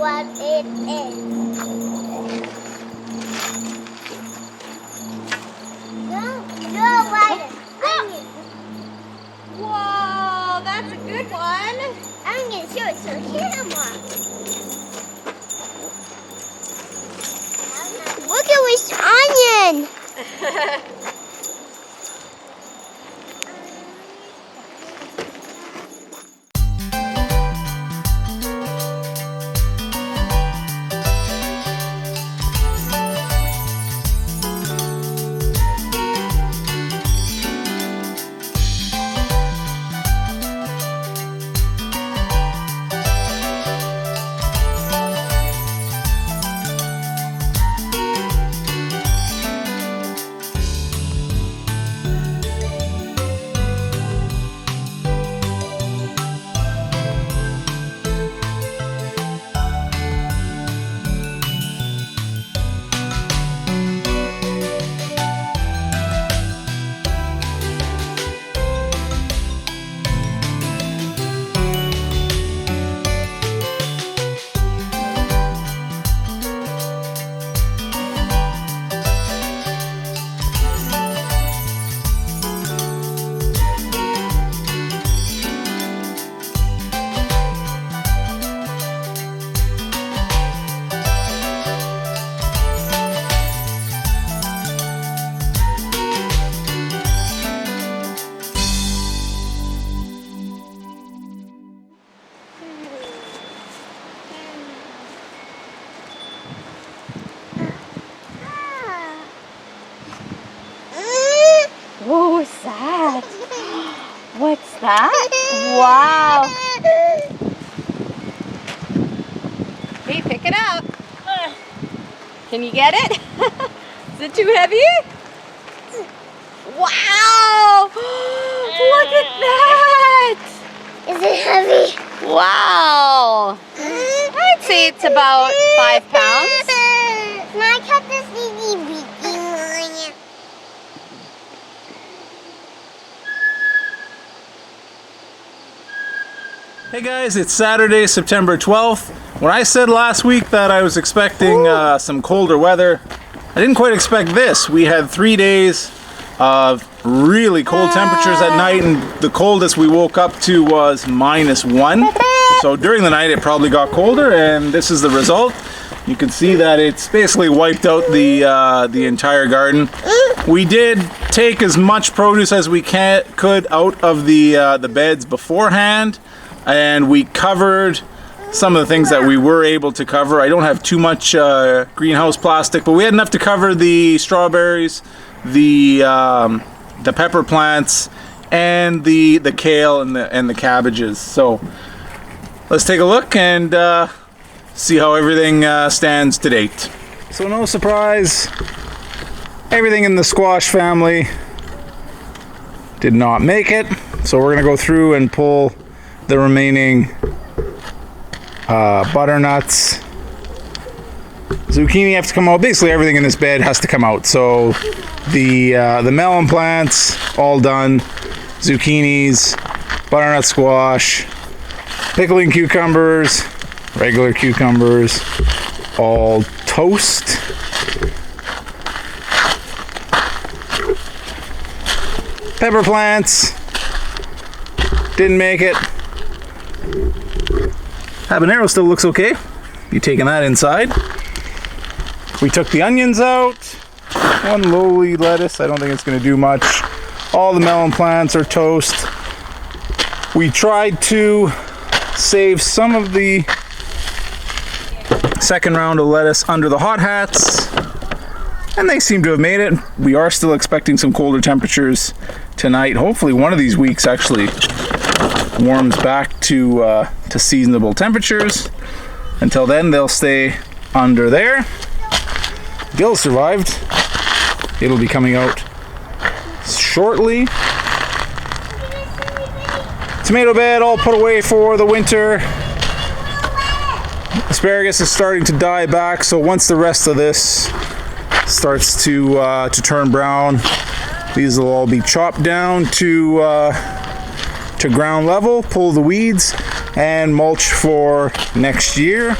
what it is. No, right. Whoa, that's a good one. I'm going to show it to the camera. Look at this onion. What was that? What's that? Wow. Hey, pick it up. Can you get it? Is it too heavy? Wow! Look at that! Is it heavy? Wow! I'd say it's about 5 pounds. Can I cut this itty bitty one? Hey guys, it's Saturday, September 12th. When I said last week that I was expecting some colder weather, I didn't quite expect this. We had 3 days of really cold temperatures at night, and the coldest we woke up to was -1. So during the night it probably got colder, and this is the result. You can see that it's basically wiped out the entire garden. We did take as much produce as we could out of the beds beforehand, and we covered some of the things that we were able to cover. I don't have too much greenhouse plastic, but we had enough to cover the strawberries, the pepper plants, and the kale and the cabbages. So let's take a look and see how everything stands to date. So no surprise, everything in the squash family did not make it. So we're gonna go through and pull the remaining butternuts. Zucchini have to come out. Basically everything in this bed has to come out. So the melon plants, all done. Zucchinis, butternut squash, pickling cucumbers, regular cucumbers, all toast. Pepper plants, didn't make it. Habanero still looks okay. Be taking that inside. We took the onions out. One lowly lettuce, I don't think it's gonna do much. All the melon plants are toast. We tried to save some of the second round of lettuce under the hot hats, and they seem to have made it. We are still expecting some colder temperatures tonight. Hopefully one of these weeks actually warms back to seasonable temperatures. Until then, they'll stay under there. Dill survived. It'll be coming out shortly. Tomato bed all put away for the winter. Asparagus is starting to die back, so once the rest of this starts to turn brown, these will all be chopped down to ground level, pull the weeds, and mulch for next year.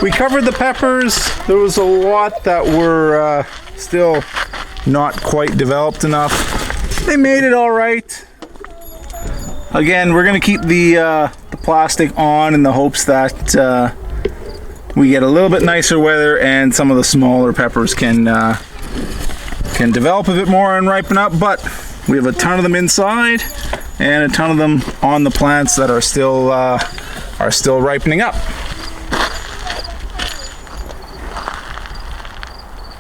We covered the peppers. There was a lot that were still not quite developed enough. They made it all right. Again, we're gonna keep the plastic on in the hopes that we get a little bit nicer weather and some of the smaller peppers can develop a bit more and ripen up. But we have a ton of them inside and a ton of them on the plants that are still ripening up.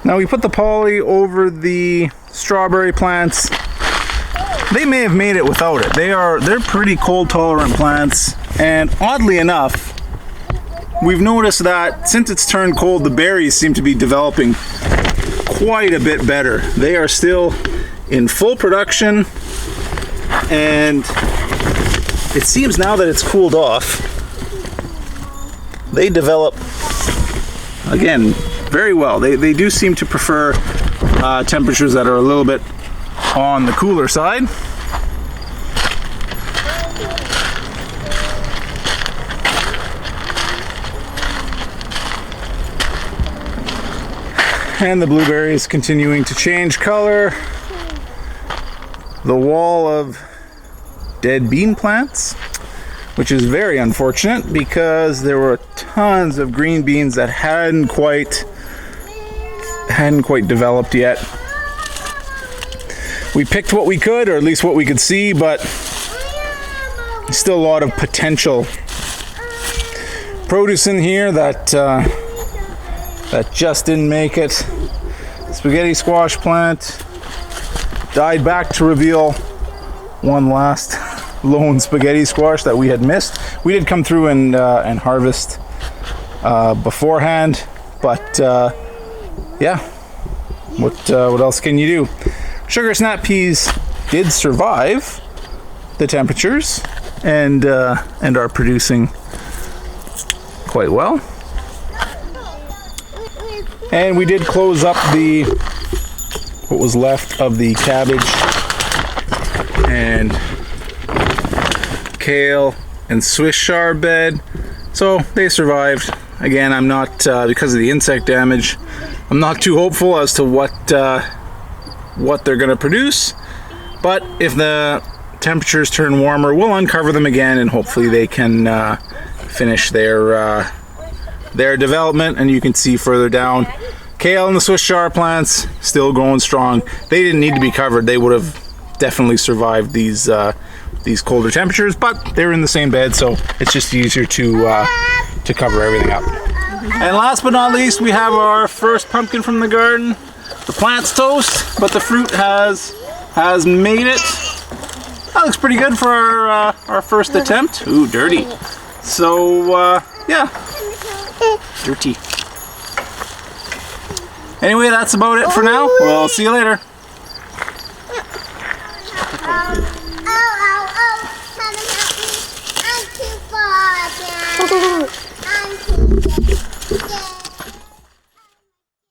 Now we put the poly over the strawberry plants. They may have made it without it. They're pretty cold tolerant plants, and oddly enough, we've noticed that since it's turned cold, the berries seem to be developing quite a bit better. They are still in full production, and it seems now that it's cooled off, they develop again very well. They do seem to prefer temperatures that are a little bit on the cooler side. And the blueberries continuing to change color. The wall of dead bean plants, which is very unfortunate because there were tons of green beans that hadn't quite developed yet. We picked what we could, or at least what we could see, but still a lot of potential produce in here that just didn't make it. Spaghetti squash plant died back to reveal one last lone spaghetti squash that we had missed. We did come through and harvest beforehand, but yeah, what else can you do? Sugar snap peas did survive the temperatures and are producing quite well. And we did close up what was left of the cabbage and kale and Swiss chard bed, so they survived. Again, I'm not because of the insect damage, I'm not too hopeful as to what they're going to produce, but if the temperatures turn warmer, we'll uncover them again and hopefully they can finish their development. And you can see further down, kale and the Swiss chard plants still going strong. They didn't need to be covered. They would have definitely survived these colder temperatures, but they're in the same bed, so it's just easier to cover everything up. And last but not least, we have our first pumpkin from the garden. The plant's toast, but the fruit has made it. That looks pretty good for our first attempt. Ooh, dirty. So yeah, dirty. Anyway, that's about it for now. We'll see you later. I'm too far, Dad. I'm too